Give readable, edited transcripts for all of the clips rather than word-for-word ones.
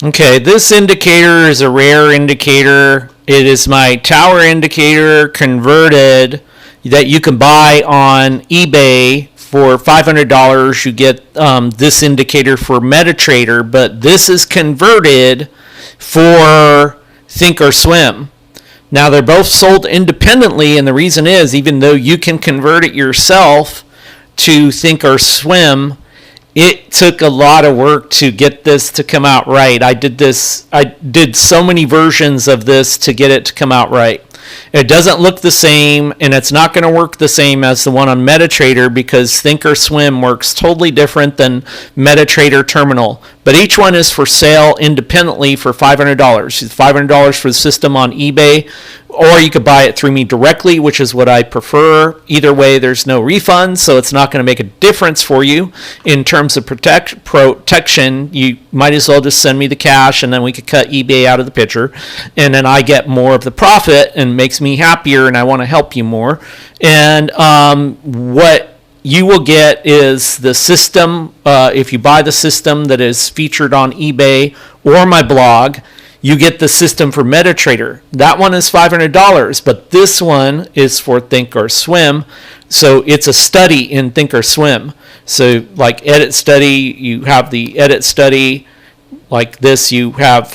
Okay, this indicator is a rare indicator. It is my tower indicator converted that you can buy on eBay for $500. You get this indicator for MetaTrader, but this is converted for Thinkorswim. Now, they're both sold independently, and the reason is, even though you can convert it yourself to Thinkorswim, it took a lot of work to get this to come out right. I did so many versions of this to get it to come out right. It doesn't look the same, and it's not going to work the same as the one on MetaTrader because Thinkorswim works totally different than MetaTrader Terminal. But each one is for sale independently for $500. It's $500 for the system on eBay, or you could buy it through me directly, which is what I prefer. Either way, there's no refund, so it's not going to make a difference for you in terms of protection. You might as well just send me the cash, and then we could cut eBay out of the picture, and then I get more of the profit, and makes me happier, and I want to help you more. And what you will get is the system. If you buy the system that is featured on eBay or my blog, you get the system for MetaTrader. That one is $500, but this one is for Thinkorswim. So it's a study in Thinkorswim. So like edit study, you have the edit study. Like this, you have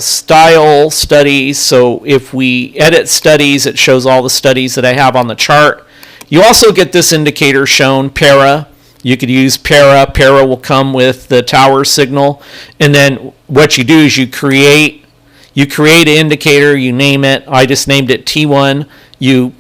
style studies. So if we edit studies, it shows all the studies that I have on the chart. You also get this indicator shown, para. You could use para. Para will come with the tower signal. And then what you do is you create an indicator, you name it. I just named it T1. You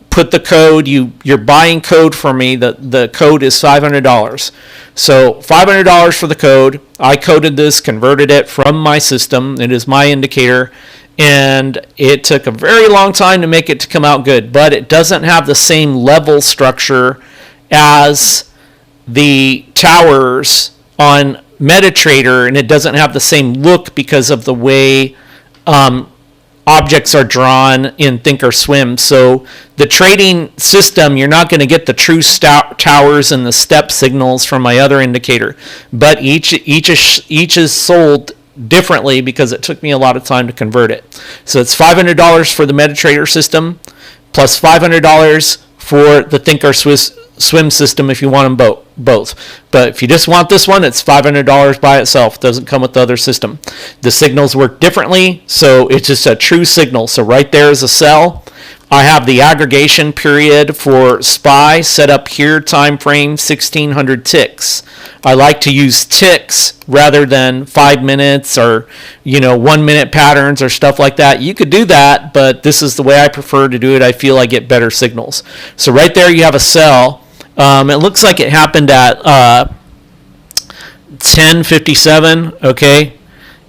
put the code, you're buying code from me. The code is $500. So $500 for the code. I coded this, converted it from my system. It is my indicator. And it took a very long time to make it to come out good. But it doesn't have the same level structure as the towers on MetaTrader, and it doesn't have the same look because of the way objects are drawn in Thinkorswim. So the trading system, you're not going to get the true towers and the step signals from my other indicator, but each is sold differently because it took me a lot of time to convert it. So it's $500 for the MetaTrader system plus $500 for the Thinkorswim system if you want them both. But if you just want this one, it's $500 by itself. It doesn't come with the other system. The signals work differently, so it's just a true signal. So right there is a sell. I have the aggregation period for SPY set up here, time frame 1600 ticks. I like to use ticks rather than 5 minutes or 1 minute patterns or stuff like that. You could do that, but this is the way I prefer to do it. I feel I get better signals. So right there you have a sell. It looks like it happened at 10:57, okay?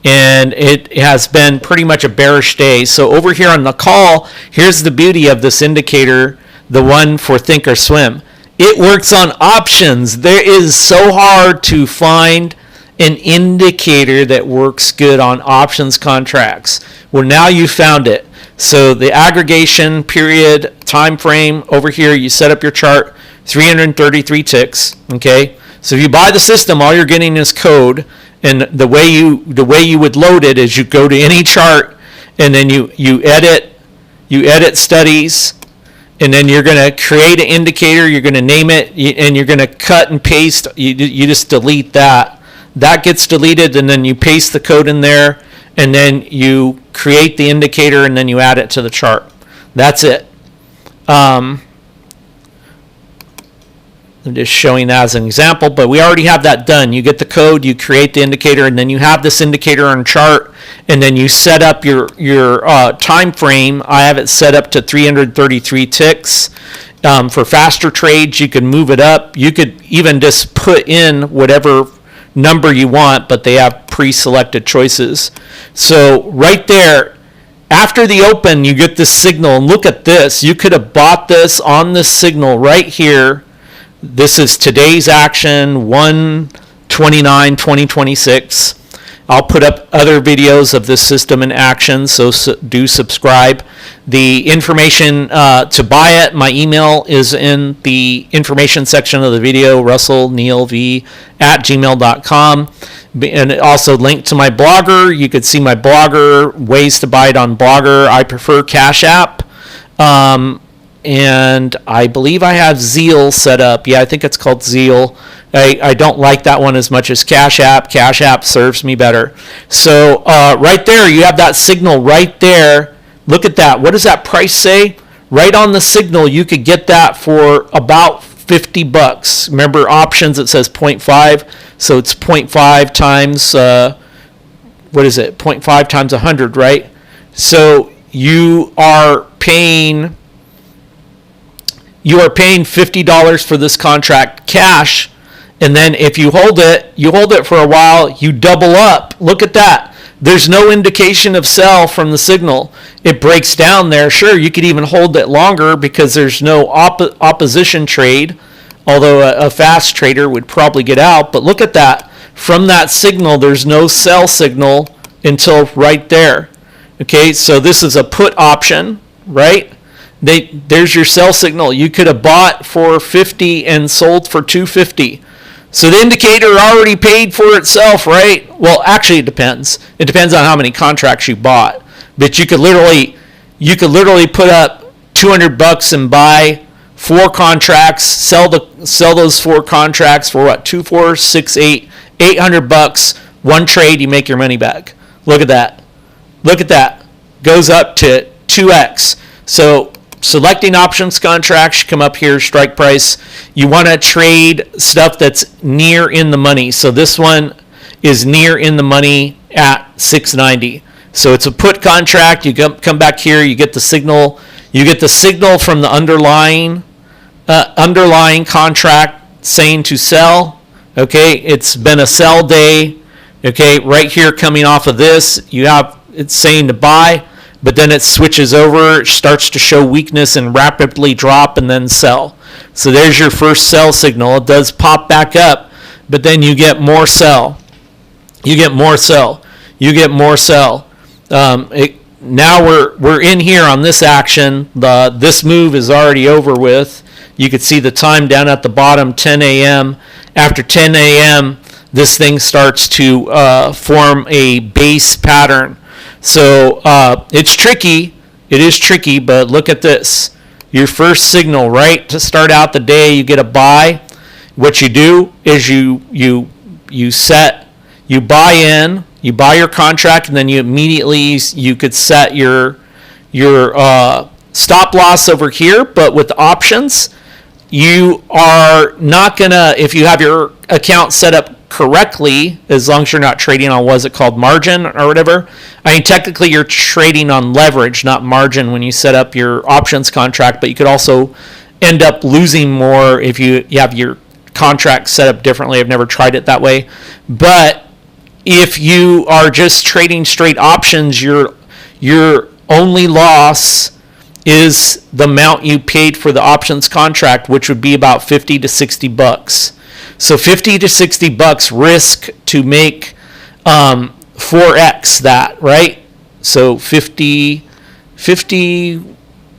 And it has been pretty much a bearish day. So over here on the call, here's the beauty of this indicator, the one for Thinkorswim. It works on options. There is so hard to find an indicator that works good on options contracts. Well, now you found it. So the aggregation period, time frame, over here you set up your chart, 333 ticks, okay? So if you buy the system, all you're getting is code. And the way you would load it is you go to any chart, and then you edit studies, and then you're going to create an indicator. You're going to name it, and you're going to cut and paste. You just delete that. That gets deleted, and then you paste the code in there, and then you create the indicator, and then you add it to the chart. That's it. I'm just showing that as an example, but we already have that done. You get the code, you create the indicator, and then you have this indicator on chart, and then you set up your time frame. I have it set up to 333 ticks. For faster trades, you can move it up. You could even just put in whatever number you want, but they have pre-selected choices. So right there, after the open, you get this signal, and look at this. You could have bought this on this signal right here. This is today's action, 1/29/2026, I'll put up other videos of this system in action, so do subscribe. The information to buy it, my email is in the information section of the video, russellneilv@gmail.com. And also linked to my Blogger. You could see my Blogger, ways to buy it on Blogger. I prefer Cash App. And I believe I have Zeal set up. Yeah, I think it's called Zeal. I don't like that one as much as Cash App. Cash App serves me better. So right there, you have that signal right there. Look at that. What does that price say? Right on the signal, you could get that for about $50. Remember options, it says 0.5. So it's 0.5 times, what is it? 0.5 times 100, right? So you are paying $50 for this contract cash, and then if you hold it for a while, you double up. Look at that. There's no indication of sell from the signal. It breaks down there. Sure, you could even hold it longer because there's no opposition trade, although a fast trader would probably get out. But look at that. From that signal, there's no sell signal until right there. Okay, so this is a put option, right? There's your sell signal. You could have bought for $50 and sold for $250. So the indicator already paid for itself, right? Well, actually, it depends. It depends on how many contracts you bought. But you could literally put up $200 and buy 4 contracts, sell those 4 contracts for what? 2, 4, 6, 8, $800. One trade, you make your money back. Look at that. Look at that. Goes up to 2x. So selecting options contracts, you come up here, strike price. You want to trade stuff that's near in the money. So this one is near in the money at 690. So it's a put contract. You come back here, you get the signal. You get the signal from the underlying contract saying to sell. Okay, it's been a sell day. Okay, right here coming off of this, it's saying to buy. But then it switches over, it starts to show weakness and rapidly drop and then sell. So there's your first sell signal. It does pop back up, but then you get more sell. You get more sell. You get more sell. Now we're in here on this action. This move is already over with. You could see the time down at the bottom, 10 a.m. After 10 a.m., this thing starts to form a base pattern. So it's tricky. It is tricky, but look at this. Your first signal, right? To start out the day, you get a buy. What you do is you buy in, you buy your contract, and then you could set your stop loss over here. But with options, you are not gonna, if you have your account set up correctly, as long as you're not trading on, what's it called, margin or whatever. I mean, technically you're trading on leverage, not margin, when you set up your options contract, but you could also end up losing more if you have your contract set up differently. I've never tried it that way. But if you are just trading straight options, your only loss is the amount you paid for the options contract, which would be about $50 to $60. So $50 to $60 risk to make 4x that, right? So 50,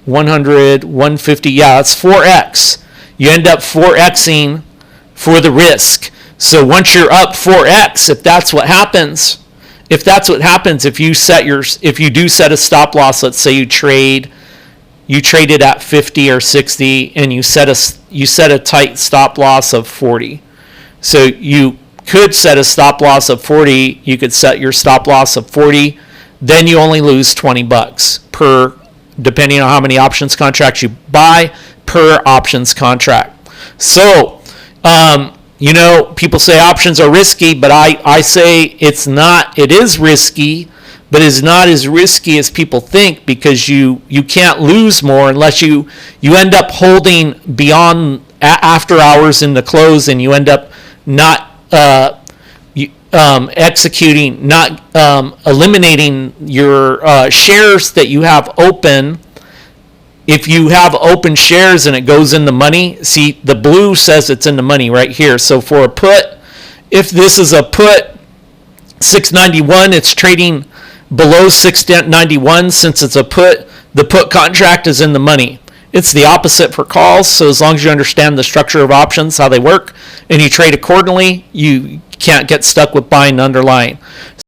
100, 150, yeah, that's 4x. You end up 4xing for the risk. So once you're up 4x, if that's what happens, if you do set a stop loss, let's say you traded at 50 or 60 and you set a tight stop loss of 40. So you could set a stop loss of 40. You could set your stop loss of 40. Then you only lose $20 per, depending on how many options contracts you buy per options contract. So, people say options are risky, but I say it's not. It is risky, but it's not as risky as people think, because you can't lose more unless you end up holding beyond after hours in the close, and you end up not executing, not eliminating your shares that you have open. If you have open shares and it goes in the money, see, the blue says it's in the money right here. So for a put, if this is a put, 691, it's trading below 691 since it's a put. The put contract is in the money. It's the opposite for calls, so as long as you understand the structure of options, how they work, and you trade accordingly, you can't get stuck with buying underlying.